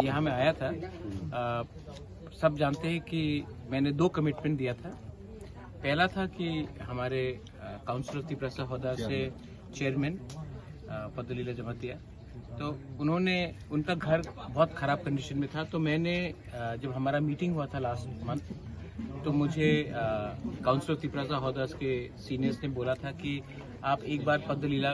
यहाँ मैं आया था, सब जानते हैं कि मैंने 2 कमिटमेंट दिया था। पहला था कि हमारे काउंसिल ऑफ त्रिपुरा हौदा से चेयरमैन पद्दलीला जमातिया, तो उन्होंने, उनका घर बहुत ख़राब कंडीशन में था। तो मैंने जब हमारा मीटिंग हुआ था लास्ट मंथ, तो मुझे काउंसिल ऑफ त्रिपुरा हौदा के सीनियर्स ने बोला था कि आप एक बार पद्दलीला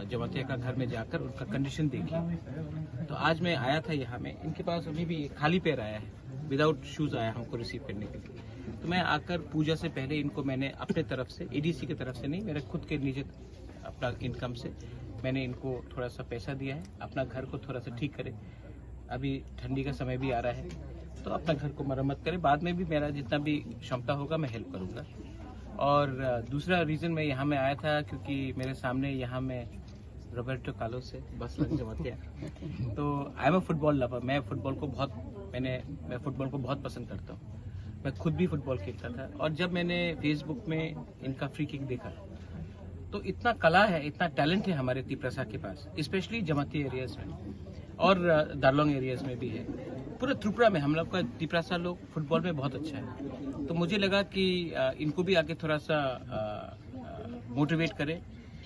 जमातिया का घर में जाकर उनका कंडीशन देखिए। तो आज मैं आया था यहाँ में, इनके पास अभी भी खाली पैर आया है, विदाउट शूज़ आया हमको रिसीव करने के लिए। तो मैं आकर पूजा से पहले इनको मैंने अपने तरफ से, एडीसी की तरफ से नहीं, मेरे खुद के निजी अपना इनकम से मैंने इनको थोड़ा सा पैसा दिया है, अपना घर को थोड़ा सा ठीक करें। अभी ठंडी का समय भी आ रहा है, तो अपना घर को मरम्मत करें। बाद में भी मेरा जितना भी क्षमता होगा मैं हेल्प करूँगा। और दूसरा रीज़न मैं यहाँ में आया था क्योंकि मेरे सामने यहाँ में रॉबर्टो कार्लोस से बस लग जमातिया, तो I am a football lover. मैं फुटबॉल को बहुत पसंद करता हूँ। मैं खुद भी फुटबॉल खेलता था, और जब मैंने फेसबुक में इनका फ्री किक देखा, तो इतना कला है, इतना टैलेंट है हमारे त्रिपुरा के पास, स्पेशली जमाती एरियाज में और दारलोंग एरियाज में भी है। पूरे त्रिपुरा में हम लोग का त्रिपुरा लोग फुटबॉल में बहुत अच्छा है। तो मुझे लगा कि इनको भी आगे थोड़ा सा मोटिवेट करें।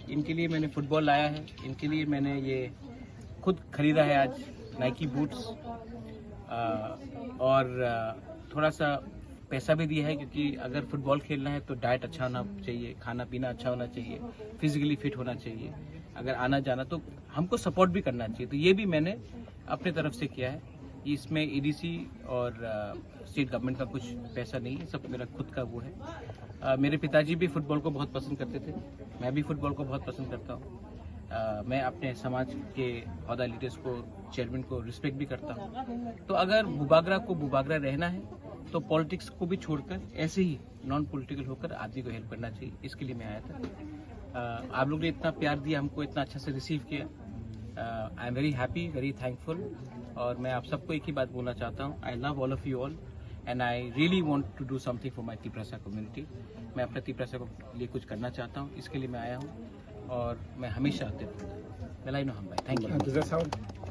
इनके लिए मैंने फुटबॉल लाया है, इनके लिए मैंने ये खुद खरीदा है आज नाइकी बूट्स, और थोड़ा सा पैसा भी दिया है, क्योंकि अगर फुटबॉल खेलना है तो डाइट अच्छा होना चाहिए, खाना पीना अच्छा होना चाहिए, फिजिकली फिट होना चाहिए। अगर आना जाना तो हमको सपोर्ट भी करना चाहिए। तो ये भी मैंने अपने तरफ से किया है। इसमें ईडीसी और स्टेट गवर्नमेंट का कुछ पैसा नहीं है, सब मेरा खुद का वो है। मेरे पिताजी भी फुटबॉल को बहुत पसंद करते थे, मैं भी फुटबॉल को बहुत पसंद करता हूँ। मैं अपने समाज के ओहदा लीडर्स को, चेयरमैन को रिस्पेक्ट भी करता हूँ। तो अगर बुबागरा को बुबागरा रहना है तो पॉलिटिक्स को भी छोड़कर ऐसे ही नॉन पॉलिटिकल होकर आदमी को हेल्प करना चाहिए। इसके लिए मैं आया था। आप लोग ने इतना प्यार दिया, हमको इतना अच्छा से रिसीव किया। I am very happy, very thankful. और मैं आप सबको एक ही बात बोलना चाहता हूँ, I love all of you all and I really want to do something for my Tripura community. मैं अपने त्रिपुरा को लिए कुछ करना चाहता हूँ, इसके लिए मैं आया हूँ और मैं हमेशा आते रहूँगा। Thank you.